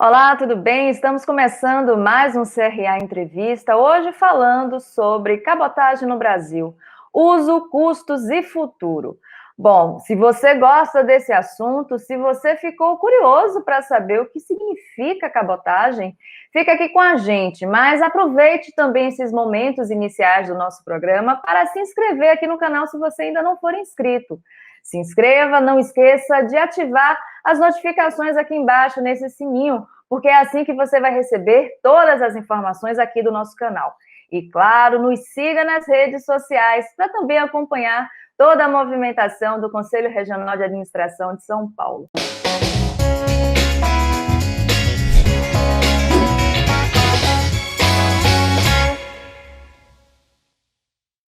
Olá, tudo bem? Estamos começando mais um CRA Entrevista, hoje falando sobre cabotagem no Brasil, uso, custos e futuro. Bom, se você gosta desse assunto, se você ficou curioso para saber o que significa cabotagem, fica aqui com a gente, mas aproveite também esses momentos iniciais do nosso programa para se inscrever aqui no canal se você ainda não for inscrito. Se inscreva, não esqueça de ativar as notificações aqui embaixo nesse sininho, porque é assim que você vai receber todas as informações aqui do nosso canal. E, claro, nos siga nas redes sociais para também acompanhar toda a movimentação do Conselho Regional de Administração de São Paulo.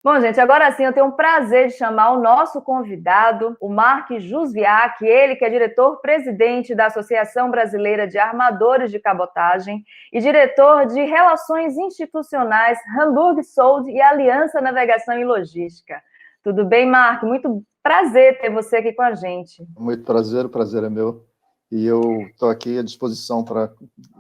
Bom, gente, agora sim eu tenho o prazer de chamar o nosso convidado, o Mark Jusviak, ele que é diretor-presidente da Associação Brasileira de Armadores de Cabotagem e diretor de Relações Institucionais Hamburg Sold e Aliança Navegação e Logística. Tudo bem, Mark? Muito prazer ter você aqui com a gente. Muito prazer, o prazer é meu. E eu estou aqui à disposição para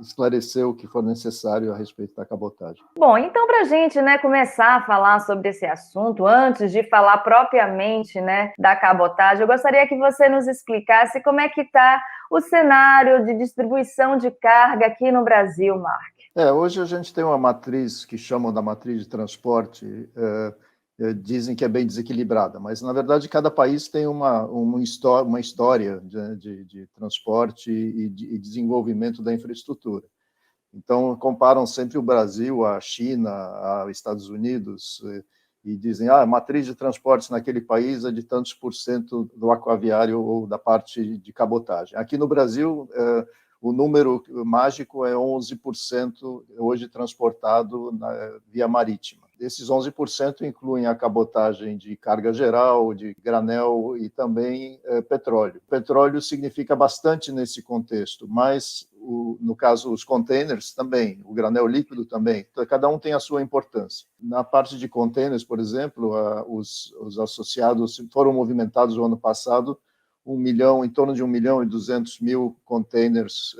esclarecer o que for necessário a respeito da cabotagem. Bom, então para a gente começar a falar sobre esse assunto, antes de falar propriamente da cabotagem, eu gostaria que você nos explicasse como é que está o cenário de distribuição de carga aqui no Brasil, Mark. Hoje a gente tem uma matriz que chamam da matriz de transporte, dizem que é bem desequilibrada, mas na verdade cada país tem uma história de transporte e de desenvolvimento da infraestrutura. Então comparam sempre o Brasil à China, aos Estados Unidos, e dizem a matriz de transportes naquele país é de tantos por cento do aquaviário ou da parte de cabotagem. Aqui no Brasil, o número mágico é 11% hoje transportado via marítima. Esses 11% incluem a cabotagem de carga geral, de granel e também petróleo. Petróleo significa bastante nesse contexto, mas, no caso, os containers também, o granel líquido também. Então, cada um tem a sua importância. Na parte de containers, por exemplo, os associados foram movimentados no ano passado em torno de 1.200.000 containers,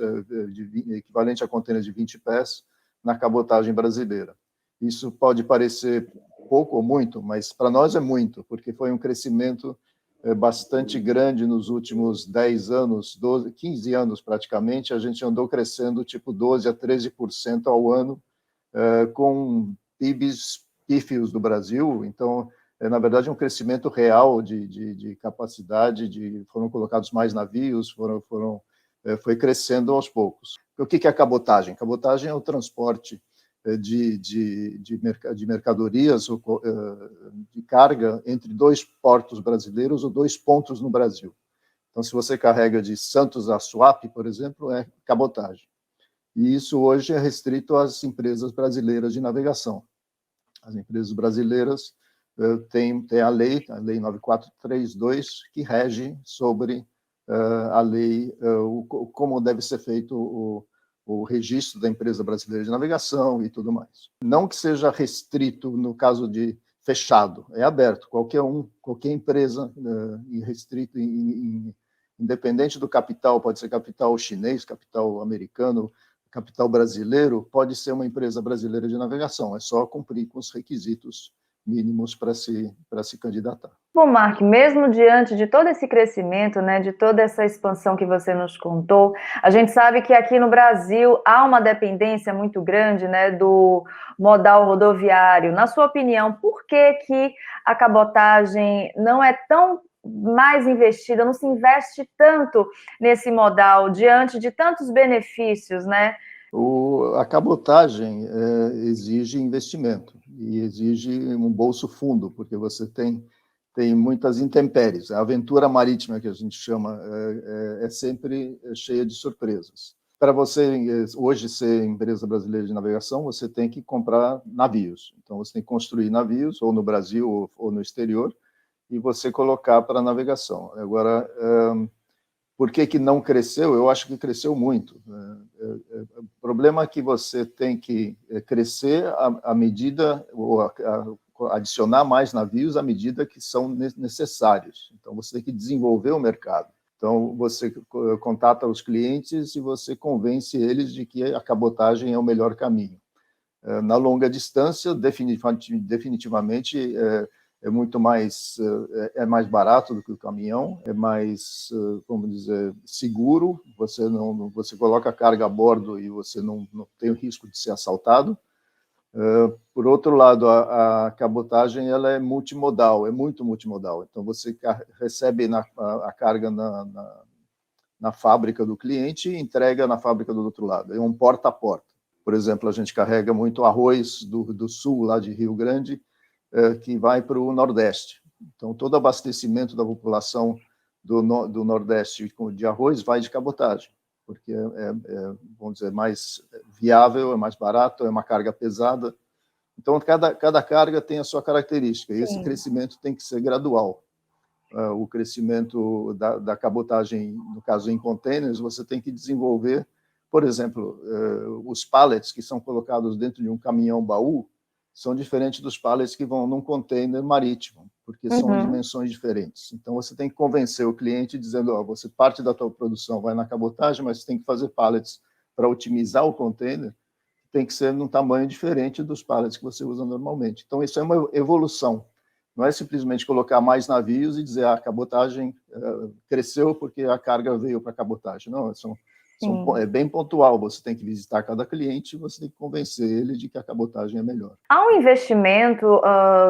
equivalente a containers de 20 pés, na cabotagem brasileira. Isso pode parecer pouco ou muito, mas para nós é muito, porque foi um crescimento bastante grande nos últimos 10 anos, 15 anos praticamente, a gente andou crescendo tipo 12% a 13% ao ano, com PIBs pífios do Brasil. Então, na verdade, um crescimento real de capacidade, foram colocados mais navios, foi crescendo aos poucos. O que é a cabotagem? Cabotagem é o transporte de mercadorias, de carga, entre dois portos brasileiros ou dois pontos no Brasil. Então, se você carrega de Santos a Suape, por exemplo, é cabotagem. E isso hoje é restrito às empresas brasileiras de navegação. As empresas brasileiras têm a lei 9432, que rege sobre a lei, como deve ser feito o registro da empresa brasileira de navegação e tudo mais. Não que seja restrito no caso de fechado, é aberto, qualquer empresa, restrito, independente do capital, pode ser capital chinês, capital americano, capital brasileiro, pode ser uma empresa brasileira de navegação, é só cumprir com os requisitos mínimos para se candidatar. Bom, Mark, mesmo diante de todo esse crescimento, de toda essa expansão que você nos contou, a gente sabe que aqui no Brasil há uma dependência muito grande, do modal rodoviário. Na sua opinião, por que a cabotagem não é tão mais investida, não se investe tanto nesse modal diante de tantos benefícios, A cabotagem exige investimento e exige um bolso fundo, porque você tem muitas intempéries. A aventura marítima, que a gente chama, é sempre cheia de surpresas. Para você hoje ser empresa brasileira de navegação, você tem que comprar navios. Então, você tem que construir navios, ou no Brasil ou no exterior, e você colocar para navegação. Agora, por que não cresceu? Eu acho que cresceu muito. O problema é que você tem que crescer à medida, ou adicionar mais navios à medida que são necessários. Então, você tem que desenvolver o mercado. Então, você contata os clientes e você convence eles de que a cabotagem é o melhor caminho. Na longa distância, definitivamente, é muito mais, é mais barato do que o caminhão, é mais, vamos dizer, seguro, você coloca a carga a bordo e você não tem o risco de ser assaltado. Por outro lado, a cabotagem ela é multimodal, é muito multimodal. Então, você recebe a carga na fábrica do cliente e entrega na fábrica do outro lado. É um porta a porta. Por exemplo, a gente carrega muito arroz do sul, lá de Rio Grande, que vai para o Nordeste. Então, todo abastecimento da população do Nordeste de arroz vai de cabotagem, porque vamos dizer, mais viável, é mais barato, é uma carga pesada. Então, cada carga tem a sua característica, e esse crescimento tem que ser gradual. O crescimento da cabotagem, no caso em containers, você tem que desenvolver, por exemplo, os pallets que são colocados dentro de um caminhão-baú são diferentes dos pallets que vão num container marítimo, porque são dimensões diferentes. Então, você tem que convencer o cliente dizendo, você parte da tua produção vai na cabotagem, mas você tem que fazer pallets para otimizar o container, tem que ser num tamanho diferente dos pallets que você usa normalmente. Então, isso é uma evolução. Não é simplesmente colocar mais navios e dizer a cabotagem cresceu porque a carga veio para a cabotagem. Não, é bem pontual. Você tem que visitar cada cliente e você tem que convencer ele de que a cabotagem é melhor. Há um investimento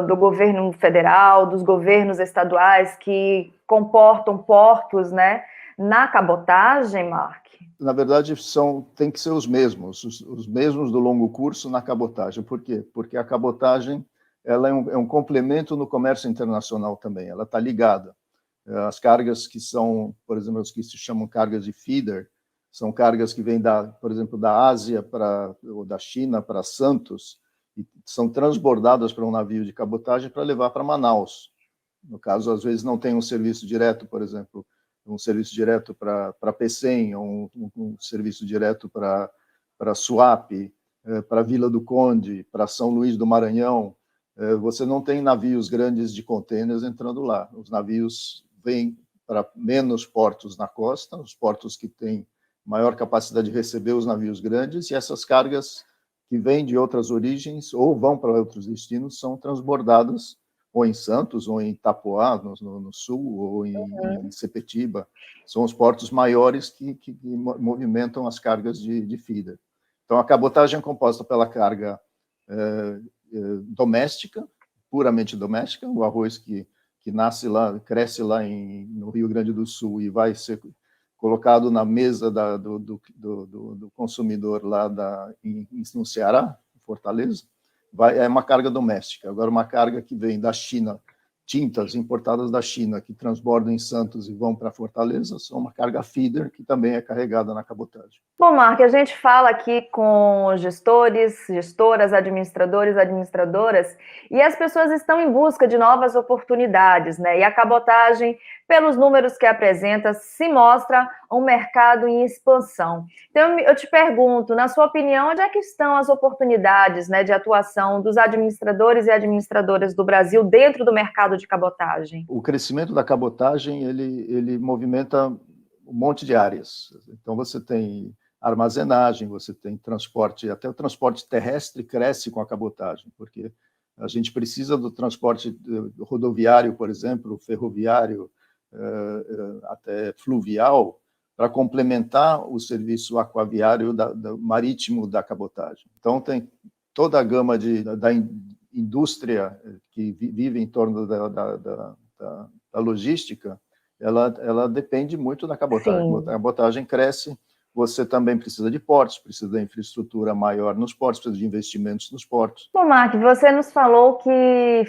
do governo federal, dos governos estaduais que comportam portos, né, na cabotagem, Mark? Na verdade, tem que ser os mesmos do longo curso na cabotagem. Por quê? Porque a cabotagem ela é um complemento no comércio internacional também, ela está ligada. As cargas que são, por exemplo, as que se chamam cargas de feeder, são cargas que vêm, por exemplo, da Ásia ou da China para Santos, e são transbordadas para um navio de cabotagem para levar para Manaus. No caso, às vezes não tem um serviço direto, por exemplo, um serviço direto para Pecém, ou um serviço direto para Suape, para Vila do Conde, para São Luís do Maranhão. Você não tem navios grandes de contêineres entrando lá. Os navios vêm para menos portos na costa, os portos que têm maior capacidade de receber os navios grandes, e essas cargas que vêm de outras origens ou vão para outros destinos são transbordadas ou em Santos, ou em Itapoá, no sul, ou em Sepetiba. São os portos maiores que movimentam as cargas de feeder. Então, a cabotagem é composta pela carga doméstica, puramente doméstica, o arroz que nasce lá, cresce lá no Rio Grande do Sul e vai ser colocado na mesa do consumidor lá no Ceará, Fortaleza, é uma carga doméstica. Agora, uma carga que vem da China, tintas importadas da China, que transbordam em Santos e vão para Fortaleza, são uma carga feeder, que também é carregada na cabotagem. Bom, Mark, a gente fala aqui com gestores, gestoras, administradores, administradoras, e as pessoas estão em busca de novas oportunidades, né? E a cabotagem, pelos números que apresenta, se mostra um mercado em expansão. Então, eu te pergunto, na sua opinião, onde é que estão as oportunidades, né, de atuação dos administradores e administradoras do Brasil dentro do mercado de cabotagem? O crescimento da cabotagem, ele movimenta um monte de áreas. Então, você tem armazenagem, você tem transporte, até o transporte terrestre cresce com a cabotagem, porque a gente precisa do transporte rodoviário, por exemplo, ferroviário, até fluvial, para complementar o serviço aquaviário marítimo da cabotagem. Então, tem toda a gama da indústria que vive em torno da logística, ela depende muito da cabotagem. Sim. A cabotagem cresce, você também precisa de portos, precisa de infraestrutura maior nos portos, precisa de investimentos nos portos. Bom, Mark, você nos falou que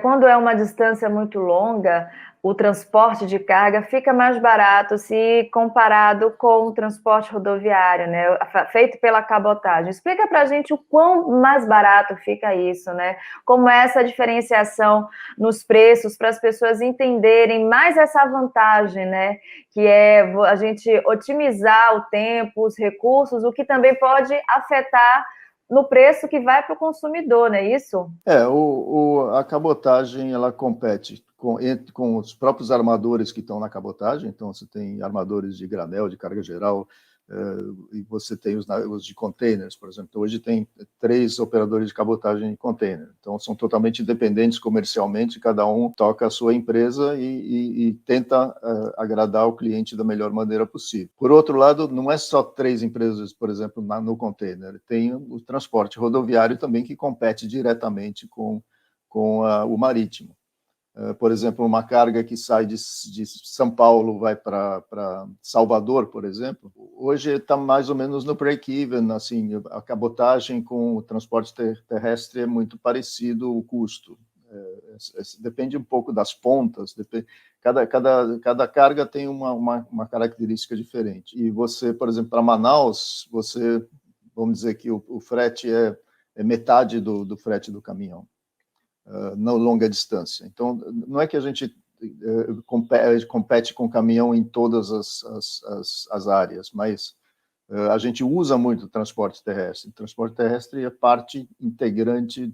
quando é uma distância muito longa, o transporte de carga fica mais barato se comparado com o transporte rodoviário, né, feito pela cabotagem. Explica para a gente o quão mais barato fica isso, né? Como é essa diferenciação nos preços para as pessoas entenderem mais essa vantagem, né? Que é a gente otimizar o tempo, os recursos, o que também pode afetar no preço que vai para o consumidor, não é isso? A cabotagem, ela compete com os próprios armadores que estão na cabotagem, então você tem armadores de granel, de carga geral, e você tem os de containers, por exemplo. Então, hoje tem 3 operadores de cabotagem de container, então são totalmente independentes comercialmente, cada um toca a sua empresa e tenta agradar o cliente da melhor maneira possível. Por outro lado, não é só 3 empresas, por exemplo, no container, tem o transporte rodoviário também que compete diretamente com o marítimo. Por exemplo, uma carga que sai de São Paulo, vai para Salvador, por exemplo, hoje está mais ou menos no break-even, assim, a cabotagem com o transporte terrestre é muito parecido o custo. Depende um pouco das pontas, cada carga tem uma característica diferente. E você, por exemplo, para Manaus, vamos dizer que o frete é metade do frete do caminhão. Na longa distância. Então, não é que a gente compete com caminhão em todas as áreas, mas a gente usa muito o transporte terrestre. O transporte terrestre é parte integrante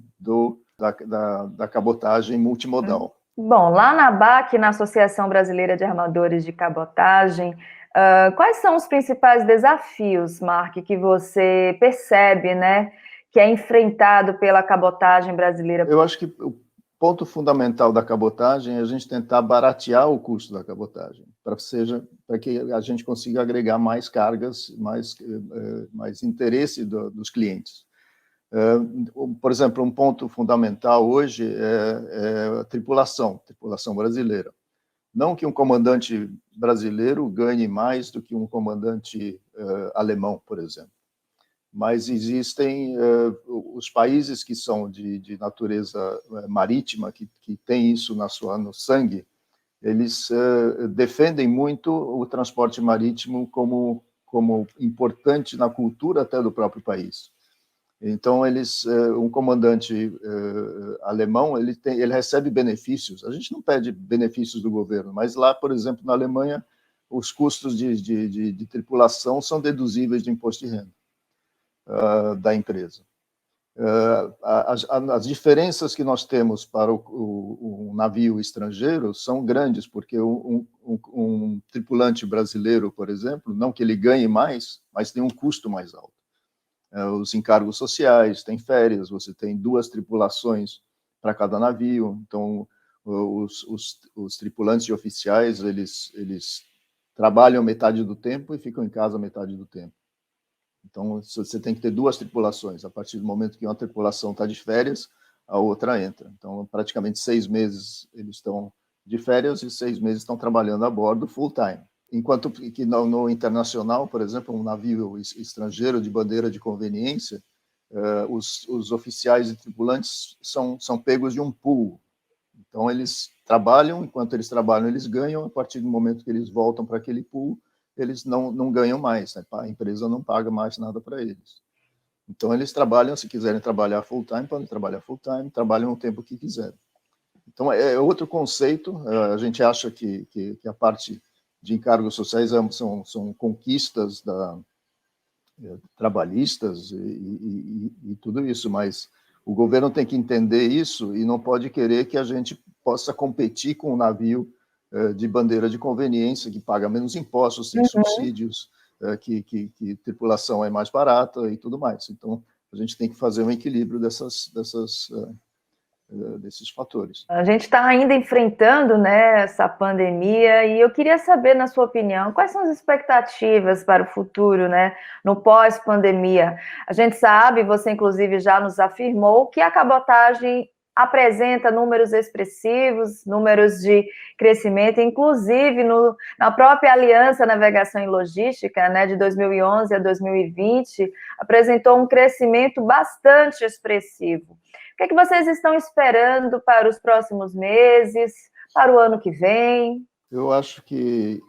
da cabotagem multimodal. Bom, lá na ABAC, na Associação Brasileira de Armadores de Cabotagem, quais são os principais desafios, Mark, que você percebe, né, que é enfrentado pela cabotagem brasileira? Eu acho que o ponto fundamental da cabotagem é a gente tentar baratear o custo da cabotagem, para que a gente consiga agregar mais cargas, mais interesse dos clientes. Por exemplo, um ponto fundamental hoje é a tripulação brasileira. Não que um comandante brasileiro ganhe mais do que um comandante alemão, por exemplo. Mas existem os países que são de natureza marítima, que têm isso no sangue, eles defendem muito o transporte marítimo como importante na cultura até do próprio país. Então, um comandante alemão, ele recebe benefícios. A gente não pede benefícios do governo, mas lá, por exemplo, na Alemanha, os custos de tripulação são deduzíveis de imposto de renda da empresa. As diferenças que nós temos para o navio estrangeiro são grandes, porque um tripulante brasileiro, por exemplo, não que ele ganhe mais, mas tem um custo mais alto. Os encargos sociais, tem férias, você tem 2 tripulações para cada navio, então os tripulantes e oficiais, eles trabalham metade do tempo e ficam em casa metade do tempo. Então, você tem que ter 2 tripulações. A partir do momento que uma tripulação está de férias, a outra entra. Então, praticamente 6 meses eles estão de férias e 6 meses estão trabalhando a bordo full time. Enquanto que no internacional, por exemplo, um navio estrangeiro de bandeira de conveniência, os oficiais e tripulantes são pegos de um pool. Então, eles trabalham, enquanto eles trabalham, eles ganham. A partir do momento que eles voltam para aquele pool, eles não ganham mais, né? A empresa não paga mais nada para eles. Então, eles trabalham, se quiserem trabalhar full-time, podem trabalhar full-time, trabalham o tempo que quiserem. Então, é outro conceito. A gente acha que a parte de encargos sociais são conquistas trabalhistas e tudo isso, mas o governo tem que entender isso e não pode querer que a gente possa competir com um navio de bandeira de conveniência, que paga menos impostos, tem subsídios, que tripulação é mais barata e tudo mais. Então, a gente tem que fazer um equilíbrio desses fatores. A gente está ainda enfrentando, né, essa pandemia e eu queria saber, na sua opinião, quais são as expectativas para o futuro, né, no pós-pandemia. A gente sabe, você inclusive já nos afirmou, que a cabotagem apresenta números expressivos, números de crescimento, inclusive na própria Aliança Navegação e Logística, né, de 2011 a 2020, apresentou um crescimento bastante expressivo. O que vocês estão esperando para os próximos meses, para o ano que vem? Eu acho que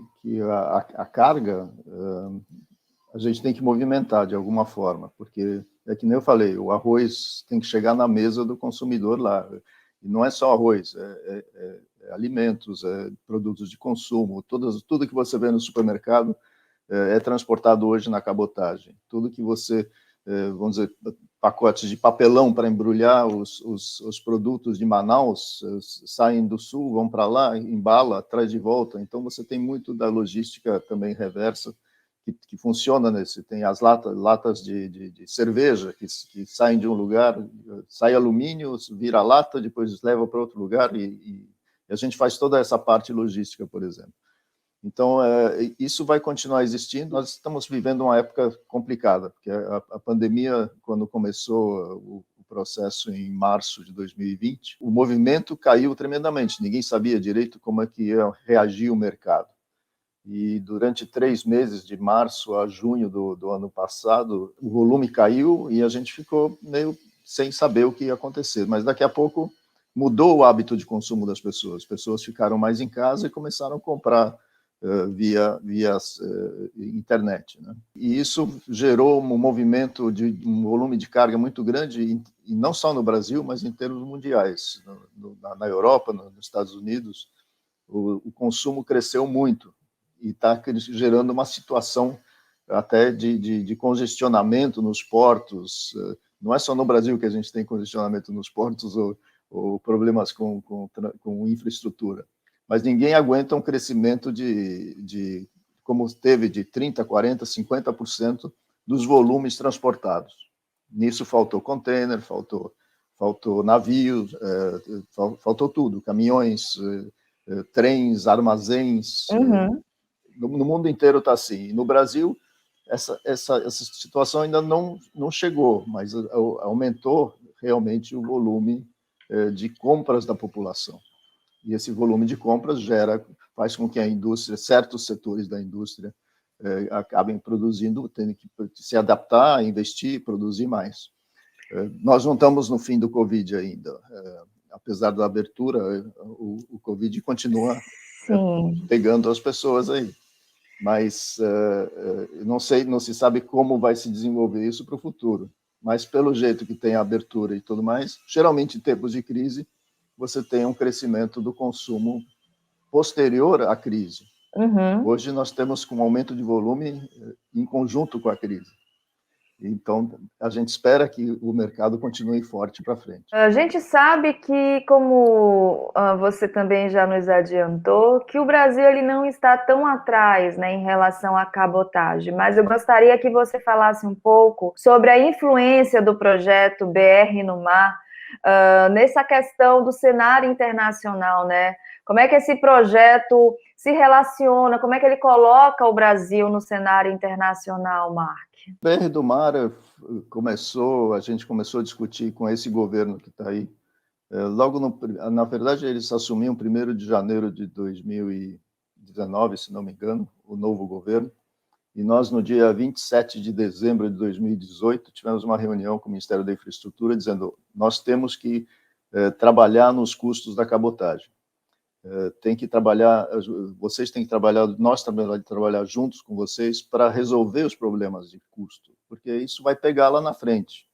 a carga a gente tem que movimentar de alguma forma, porque é que nem eu falei, o arroz tem que chegar na mesa do consumidor lá. E não é só arroz, é alimentos, produtos de consumo, tudo que você vê no supermercado é transportado hoje na cabotagem. Tudo que você, vamos dizer, pacotes de papelão para embrulhar os produtos de Manaus, saem do sul, vão para lá, embala, traz de volta. Então, você tem muito da logística também reversa que funciona nesse. Tem as latas de cerveja que saem de um lugar, sai alumínio, vira lata, depois leva para outro lugar e a gente faz toda essa parte logística, por exemplo. Então, isso vai continuar existindo. Nós estamos vivendo uma época complicada, porque a pandemia, quando começou o processo em março de 2020, o movimento caiu tremendamente. Ninguém sabia direito como é que ia reagir o mercado. E durante 3 meses, de março a junho do ano passado, o volume caiu e a gente ficou meio sem saber o que ia acontecer. Mas daqui a pouco mudou o hábito de consumo das pessoas. As pessoas ficaram mais em casa e começaram a comprar via internet, né? E isso gerou um movimento de um volume de carga muito grande, e não só no Brasil, mas em termos mundiais. Na Europa, nos Estados Unidos, o consumo cresceu muito e está gerando uma situação até de congestionamento nos portos. Não é só no Brasil que a gente tem congestionamento nos portos ou problemas com infraestrutura, mas ninguém aguenta um crescimento como teve, de 30%, 40%, 50% dos volumes transportados. Nisso faltou container, faltou navios, faltou tudo, caminhões, trens, armazéns. Uhum. No mundo inteiro está assim. E no Brasil, essa situação ainda não chegou, mas aumentou realmente o volume de compras da população. E esse volume de compras faz com que a indústria, certos setores da indústria, acabem produzindo, tendo que se adaptar, investir, produzir mais. Nós não estamos no fim do Covid ainda. Apesar da abertura, o Covid continua pegando as pessoas aí. Mas não se sabe como vai se desenvolver isso para o futuro. Mas pelo jeito que tem a abertura e tudo mais, geralmente em tempos de crise, você tem um crescimento do consumo posterior à crise. Uhum. Hoje nós temos um aumento de volume em conjunto com a crise. Então, a gente espera que o mercado continue forte para frente. A gente sabe que, como você também já nos adiantou, que o Brasil ele não está tão atrás, né, em relação à cabotagem, mas eu gostaria que você falasse um pouco sobre a influência do projeto BR no Mar nessa questão do cenário internacional, né? Como é que esse projeto se relaciona, como é que ele coloca o Brasil no cenário internacional, Mark? BR do Mar a gente começou a discutir com esse governo que está aí. Na verdade, eles assumiram 1º de janeiro de 2019, se não me engano, o novo governo. E nós, no dia 27 de dezembro de 2018, tivemos uma reunião com o Ministério da Infraestrutura dizendo: nós temos que trabalhar nos custos da cabotagem. Vocês têm que trabalhar, nós também vamos trabalhar juntos com vocês para resolver os problemas de custo, porque isso vai pegar lá na frente.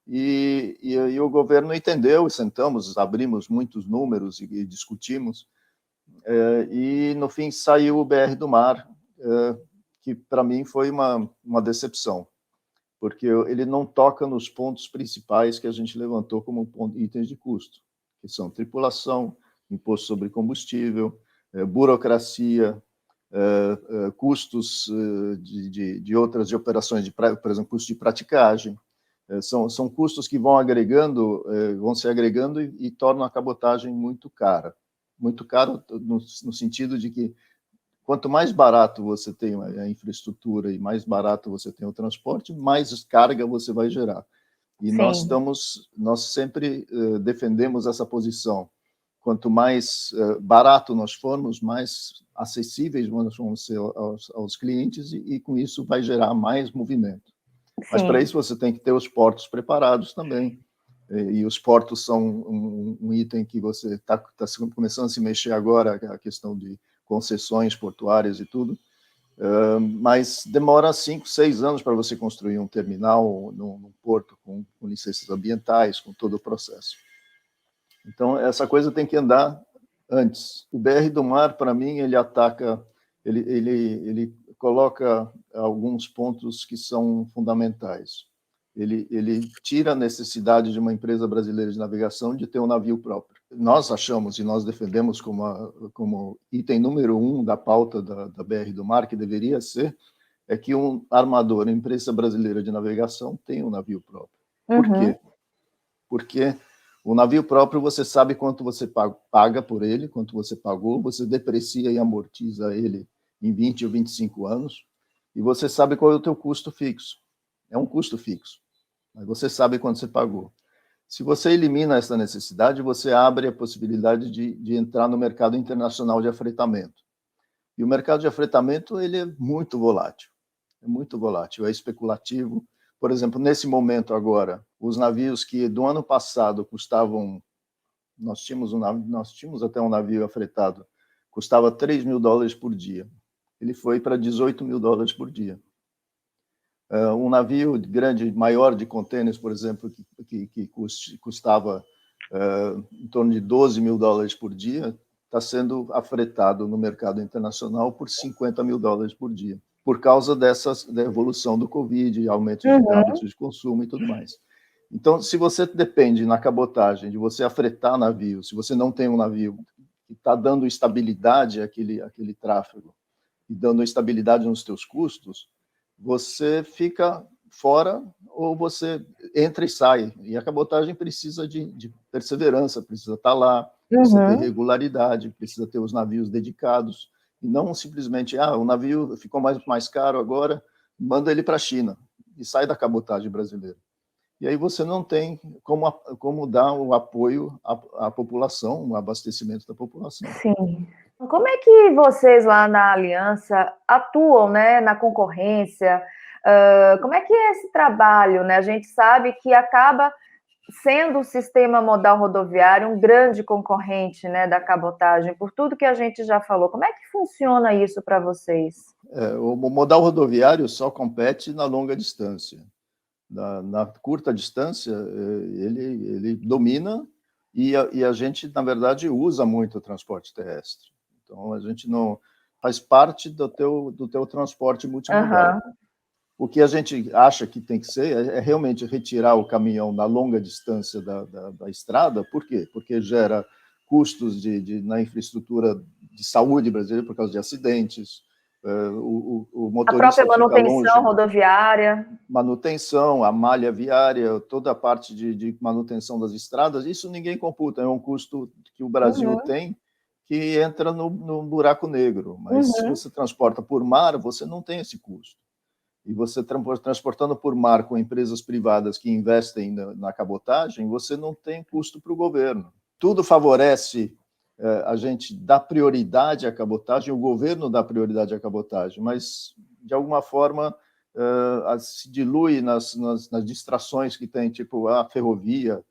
E o governo entendeu, sentamos, abrimos muitos números e discutimos, e no fim saiu o BR do Mar, que para mim foi uma decepção, porque ele não toca nos pontos principais que a gente levantou como itens de custo, que são tripulação, imposto sobre combustível, burocracia, custos de outras operações, por exemplo, custo de praticagem. São custos que vão se agregando e tornam a cabotagem muito cara. Muito caro no sentido de que quanto mais barato você tem a infraestrutura e mais barato você tem o transporte, mais carga você vai gerar. E nós sempre defendemos essa posição. Quanto mais barato nós formos, mais acessíveis nós vamos ser aos clientes e com isso vai gerar mais movimento. Sim. Mas para isso você tem que ter os portos preparados também. E os portos são um item que você está começando a se mexer agora, a questão de concessões portuárias e tudo. Mas demora 5, 6 anos para você construir um terminal num porto com licenças ambientais, com todo o processo. Então, essa coisa tem que andar antes. O BR do Mar, para mim, ele ataca, ele coloca alguns pontos que são fundamentais. ele tira a necessidade de uma empresa brasileira de navegação de ter um navio próprio. Nós achamos e nós defendemos como item número 1 da pauta da BR do Mar, que deveria ser, é que um armador, uma empresa brasileira de navegação, tenha um navio próprio. Por quê? Porque o navio próprio, você sabe quanto você paga por ele, quanto você pagou, você deprecia e amortiza ele em 20 ou 25 anos, e você sabe qual é o teu custo fixo. É um custo fixo, mas você sabe quanto você pagou. Se você elimina essa necessidade, você abre a possibilidade de entrar no mercado internacional de afretamento. E o mercado de afretamento, ele é muito volátil, é especulativo. Por exemplo, nesse momento agora, os navios que do ano passado custavam, nós tínhamos até um navio afretado, custava $3.000 por dia. Ele foi para $18.000 por dia. Um navio grande, maior de contêineres, por exemplo, que custava em torno de $12.000 por dia, está sendo afretado no mercado internacional por $50.000 por dia, por causa da evolução do Covid, aumento de hábitos de consumo e tudo mais. Então, se você depende na cabotagem de você afretar navio, se você não tem um navio que está dando estabilidade àquele tráfego e dando estabilidade nos teus custos, você fica fora ou você entra e sai. E a cabotagem precisa de perseverança, precisa estar lá, precisa ter regularidade, precisa ter os navios dedicados, e não simplesmente, o navio ficou mais caro agora, manda ele para a China e sai da cabotagem brasileira. E aí você não tem como dar o apoio à população, o abastecimento da população. Sim. Como é que vocês lá na Aliança atuam, né, na concorrência? Como é que é esse trabalho, né? A gente sabe que acaba sendo o sistema modal rodoviário um grande concorrente, né, da cabotagem, por tudo que a gente já falou. Como é que funciona isso para vocês? O modal rodoviário só compete na longa distância. Na curta distância, ele domina e a gente, na verdade, usa muito o transporte terrestre. Então, a gente não faz parte do teu transporte multimodal. O que a gente acha que tem que ser é realmente retirar o caminhão na longa distância da estrada. Por quê? Porque gera custos na infraestrutura de saúde brasileira por causa de acidentes, o motorista a própria manutenção rodoviária. Manutenção, a malha viária, toda a parte de manutenção das estradas, isso ninguém computa, é um custo que o Brasil tem que entra no buraco negro. Mas se você transporta por mar, você não tem esse custo. E você transportando por mar com empresas privadas que investem na cabotagem, você não tem custo para o governo. Tudo favorece a gente dar prioridade à cabotagem, o governo dá prioridade à cabotagem, mas, de alguma forma, se dilui nas distrações que tem, tipo a ferrovia,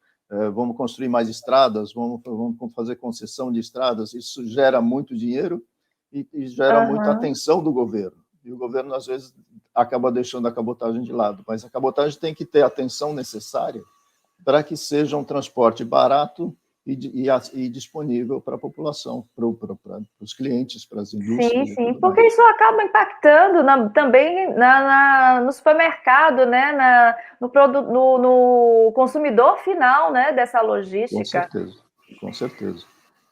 vamos construir mais estradas, vamos fazer concessão de estradas, isso gera muito dinheiro e gera muita atenção do governo. E o governo, às vezes, acaba deixando a cabotagem de lado, mas a cabotagem tem que ter a atenção necessária para que seja um transporte barato e disponível para a população, para os clientes, para as indústrias. Sim, porque isso acaba impactando também no supermercado, né? No consumidor final, né, dessa logística. Com certeza.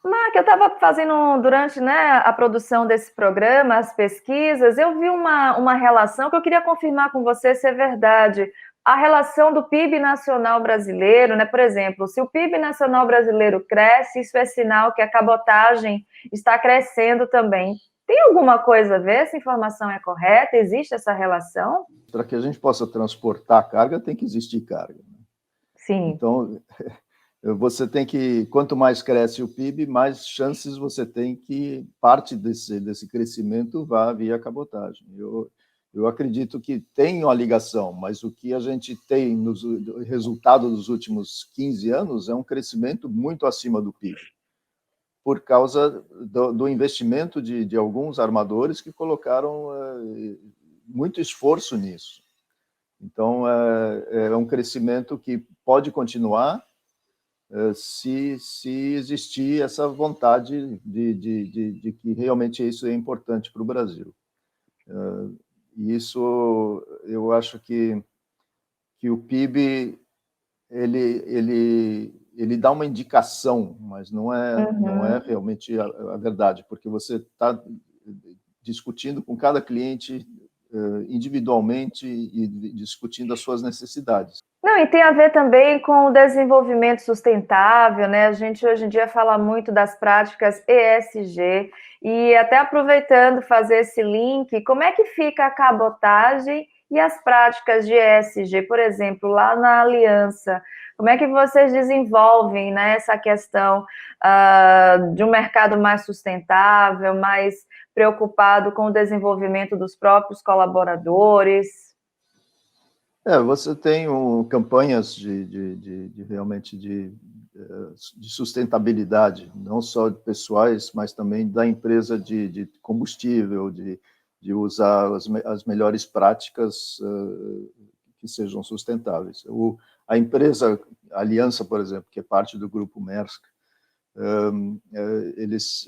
Mark, eu estava fazendo, durante, né, a produção desse programa, as pesquisas, eu vi uma relação que eu queria confirmar com você se é verdade. A relação do PIB nacional brasileiro, né? Por exemplo, se o PIB nacional brasileiro cresce, isso é sinal que a cabotagem está crescendo também. Tem alguma coisa a ver? Essa informação é correta? Existe essa relação? Para que a gente possa transportar carga, tem que existir carga. Sim. Então, você tem que, quanto mais cresce o PIB, mais chances você tem que parte desse crescimento vá via cabotagem. Eu acredito que tem uma ligação, mas o que a gente tem no resultado dos últimos 15 anos é um crescimento muito acima do PIB, por causa do investimento de alguns armadores que colocaram muito esforço nisso. Então, é um crescimento que pode continuar se existir essa vontade de que realmente isso é importante para o Brasil. E isso, eu acho que que o PIB ele dá uma indicação, mas não é realmente a verdade, porque você está discutindo com cada cliente individualmente e discutindo as suas necessidades. Não, e tem a ver também com o desenvolvimento sustentável, né? A gente hoje em dia fala muito das práticas ESG, e até aproveitando fazer esse link, como é que fica a cabotagem e as práticas de ESG, por exemplo, lá na Aliança? Como é que vocês desenvolvem, né, essa questão de um mercado mais sustentável, mais preocupado com o desenvolvimento dos próprios colaboradores? Você tem campanhas realmente de sustentabilidade, não só pessoais, mas também da empresa de combustível, de usar as melhores práticas que sejam sustentáveis. A empresa a Aliança, por exemplo, que é parte do grupo Maersk, eles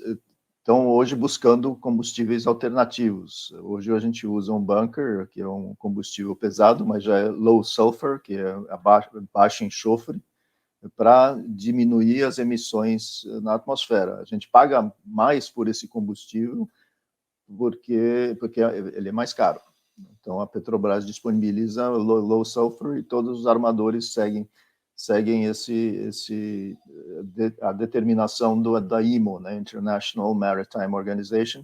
estão hoje buscando combustíveis alternativos. Hoje a gente usa um bunker, que é um combustível pesado, mas já é low sulfur, que é baixo enxofre, para diminuir as emissões na atmosfera. A gente paga mais por esse combustível porque ele é mais caro. Então a Petrobras disponibiliza low sulfur e todos os armadores seguem a determinação da IMO, né, International Maritime Organization,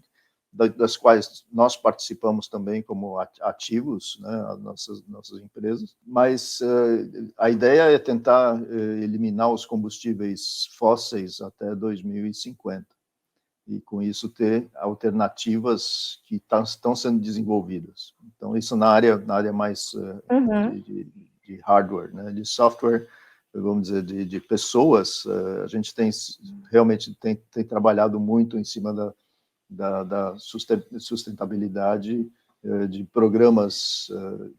das quais nós participamos também como ativos, né, as nossas empresas, mas a ideia é tentar eliminar os combustíveis fósseis até 2050, e com isso ter alternativas que estão sendo desenvolvidas. Então, isso na área mais de hardware, né, de software, vamos dizer, de pessoas, a gente realmente tem trabalhado muito em cima da sustentabilidade de programas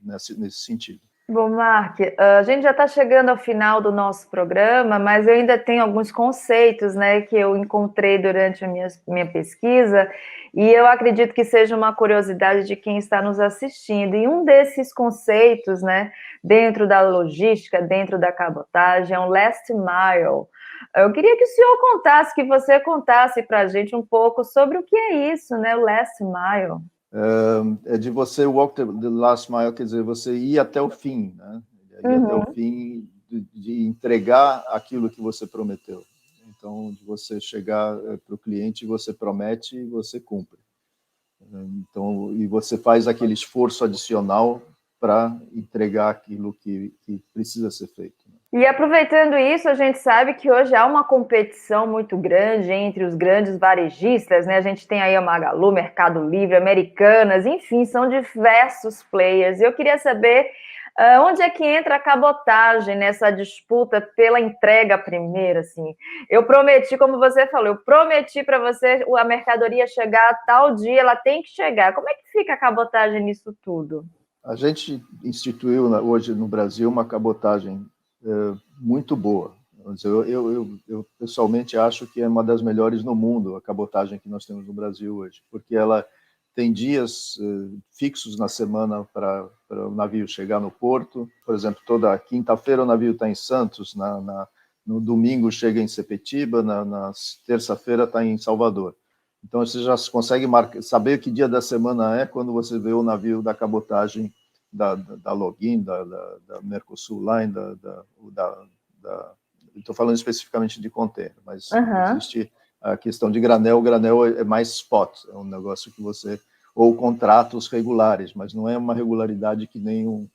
nesse sentido. Bom, Mark, a gente já está chegando ao final do nosso programa, mas eu ainda tenho alguns conceitos, né, que eu encontrei durante a minha pesquisa, e eu acredito que seja uma curiosidade de quem está nos assistindo. E um desses conceitos, né, dentro da logística, dentro da cabotagem, é um last mile. Eu queria que o senhor contasse, que você contasse para a gente um pouco sobre o que é isso, né, o last mile. É de você walk the last mile, quer dizer, você ir até o fim, né? Ir até o fim de entregar aquilo que você prometeu. Então, de você chegar para o cliente, você promete e você cumpre. Então, e você faz aquele esforço adicional para entregar aquilo que precisa ser feito. E aproveitando isso, a gente sabe que hoje há uma competição muito grande entre os grandes varejistas, né? A gente tem aí a Magalu, Mercado Livre, Americanas, enfim, são diversos players. Eu queria saber onde é que entra a cabotagem nessa disputa pela entrega primeiro, assim. Eu prometi, como você falou, eu prometi para você a mercadoria chegar a tal dia, ela tem que chegar. Como é que fica a cabotagem nisso tudo? A gente instituiu hoje no Brasil uma cabotagem muito boa. Eu pessoalmente acho que é uma das melhores no mundo, a cabotagem que nós temos no Brasil hoje, porque ela tem dias fixos na semana para o navio chegar no porto. Por exemplo, toda quinta-feira o navio está em Santos, no domingo chega em Sepetiba, na terça-feira está em Salvador. Então você já consegue saber que dia da semana é quando você vê o navio da cabotagem da Login, da Mercosul Line, estou falando especificamente de container, mas existe a questão de granel. O granel é mais spot, é um negócio que você, ou contratos regulares, mas não é uma regularidade que nem um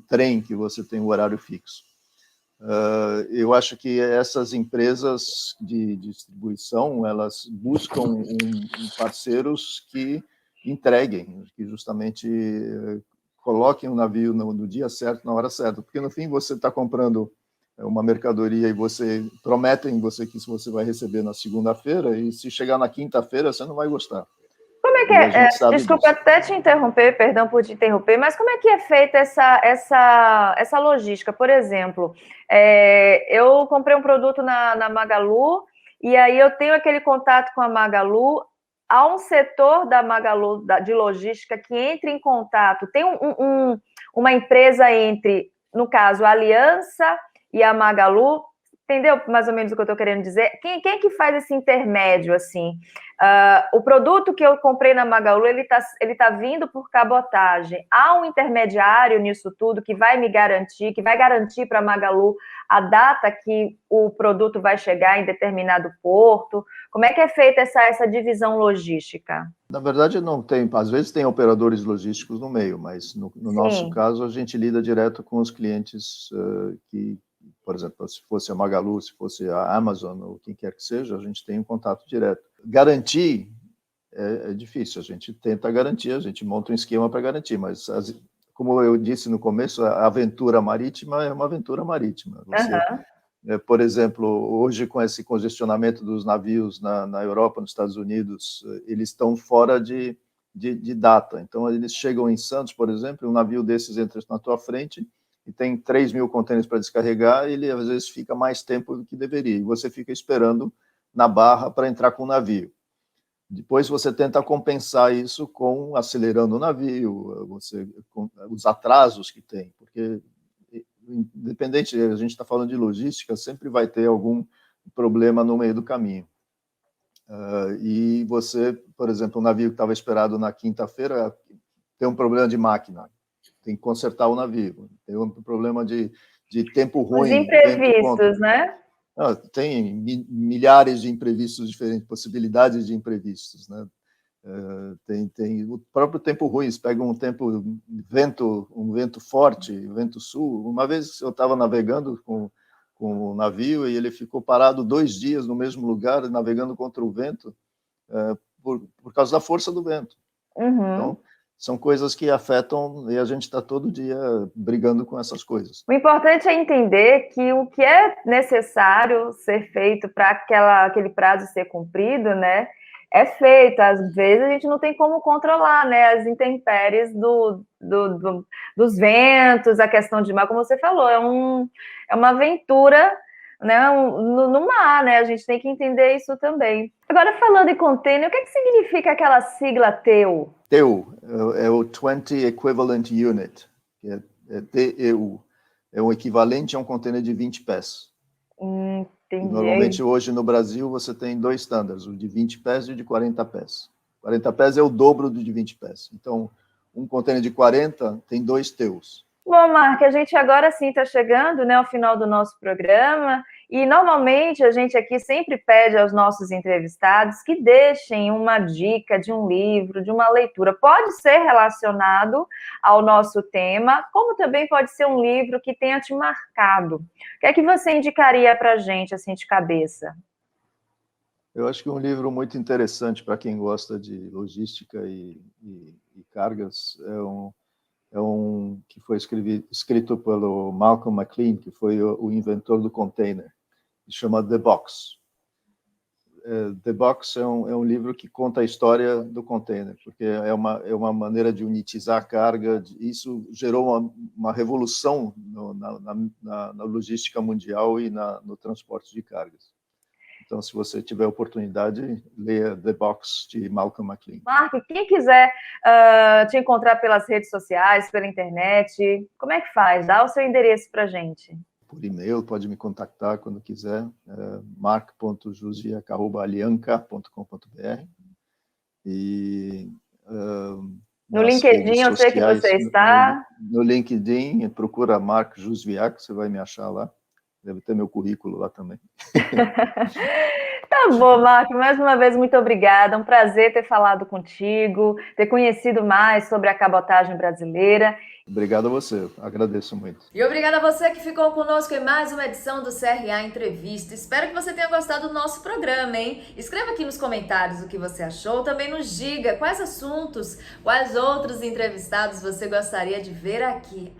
trem que você tem um horário fixo. Eu acho que essas empresas de distribuição, elas buscam parceiros que entreguem, que justamente coloquem o navio no dia certo, na hora certa, porque no fim você está comprando uma mercadoria e prometem você que você vai receber na segunda-feira, e se chegar na quinta-feira você não vai gostar. Como é que desculpa até te interromper, perdão por te interromper, mas como é que é feita essa logística? Por exemplo, eu comprei um produto na Magalu, e aí eu tenho aquele contato com a Magalu. Há um setor da Magalu de logística que entra em contato, tem uma empresa entre no caso, a Aliança e a Magalu, entendeu mais ou menos o que eu estou querendo dizer? Quem que faz esse intermédio, assim? O produto que eu comprei na Magalu, ele tá vindo por cabotagem. Há um intermediário nisso tudo que vai me garantir, que vai garantir para a Magalu a data que o produto vai chegar em determinado porto. Como é que é feita essa divisão logística? Na verdade, não tem. Às vezes tem operadores logísticos no meio, mas no nosso caso, a gente lida direto com os clientes que, por exemplo, se fosse a Magalu, se fosse a Amazon, ou quem quer que seja, a gente tem um contato direto. Garantir é difícil, a gente tenta garantir, a gente monta um esquema para garantir, mas, como eu disse no começo, a aventura marítima é uma aventura marítima. Por exemplo, hoje com esse congestionamento dos navios na Europa, nos Estados Unidos, eles estão fora de data. Então, eles chegam em Santos, por exemplo, um navio desses entra na tua frente e tem 3.000 contêineres para descarregar, e ele às vezes fica mais tempo do que deveria, e você fica esperando na barra para entrar com o navio. Depois você tenta compensar isso acelerando o navio, com os atrasos que tem, porque independente, a gente está falando de logística, sempre vai ter algum problema no meio do caminho. E você, por exemplo, um navio que estava esperado na quinta-feira tem um problema de máquina, tem que consertar o navio, tem um problema de tempo ruim. Os imprevistos, né? Tem milhares de imprevistos diferentes, possibilidades de imprevistos, né? Tem o próprio tempo ruim, você pega um vento forte, vento sul. Uma vez eu estava navegando com o navio e ele ficou parado 2 dias no mesmo lugar, navegando contra o vento, por causa da força do vento. Então, são coisas que afetam, e a gente está todo dia brigando com essas coisas. O importante é entender que o que é necessário ser feito para aquele prazo ser cumprido, né, é feito. Às vezes a gente não tem como controlar, né, as intempéries dos ventos, a questão de mar, como você falou, é uma aventura, né, no mar, né, a gente tem que entender isso também. Agora, falando em container, o que significa aquela sigla TEU? TEU é o 20 Equivalent Unit, que é TEU, é o equivalente a um container de 20 pés. Entendi. Normalmente, hoje no Brasil, você tem 2 standards, o de 20 pés e o de 40 pés. 40 pés é o dobro do de 20 pés. Então, um container de 40 tem 2 TEUs. Bom, Mark, a gente agora sim está chegando, né, ao final do nosso programa, e normalmente a gente aqui sempre pede aos nossos entrevistados que deixem uma dica de um livro, de uma leitura. Pode ser relacionado ao nosso tema, como também pode ser um livro que tenha te marcado. O que é que você indicaria para a gente, assim, de cabeça? Eu acho que um livro muito interessante para quem gosta de logística e cargas é um que foi escrito pelo Malcolm McLean, que foi o inventor do container, que chama The Box. The Box é um livro que conta a história do container, porque é uma maneira de unitizar a carga. Isso gerou uma revolução na logística mundial e no transporte de cargas. Então, se você tiver oportunidade, leia The Box, de Malcolm McLean. Mark, quem quiser te encontrar pelas redes sociais, pela internet, como é que faz? Dá o seu endereço para a gente. Por e-mail, pode me contactar quando quiser, mark.jusviac@alianca.com.br. E no LinkedIn, eu sei que você está. No LinkedIn, procura Mark Jusviac, você vai me achar lá. Deve ter meu currículo lá também. Tá bom, Mark, mais uma vez, muito obrigada. Um prazer ter falado contigo, ter conhecido mais sobre a cabotagem brasileira. Obrigado a você, agradeço muito. E obrigada a você que ficou conosco em mais uma edição do CRA Entrevista. Espero que você tenha gostado do nosso programa, hein? Escreva aqui nos comentários o que você achou. Também nos diga quais assuntos, quais outros entrevistados você gostaria de ver aqui.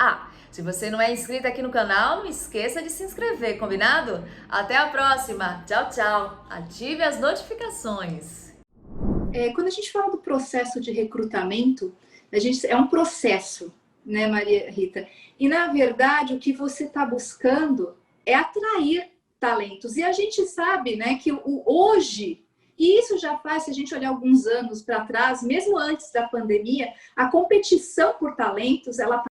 Se você não é inscrito aqui no canal, não esqueça de se inscrever, combinado? Até a próxima. Tchau, tchau. Ative as notificações. Quando a gente fala do processo de recrutamento, é um processo, né, Maria Rita? E, na verdade, o que você está buscando é atrair talentos. E a gente sabe, né, que hoje, e isso já faz, se a gente olhar alguns anos para trás, mesmo antes da pandemia, a competição por talentos, ela está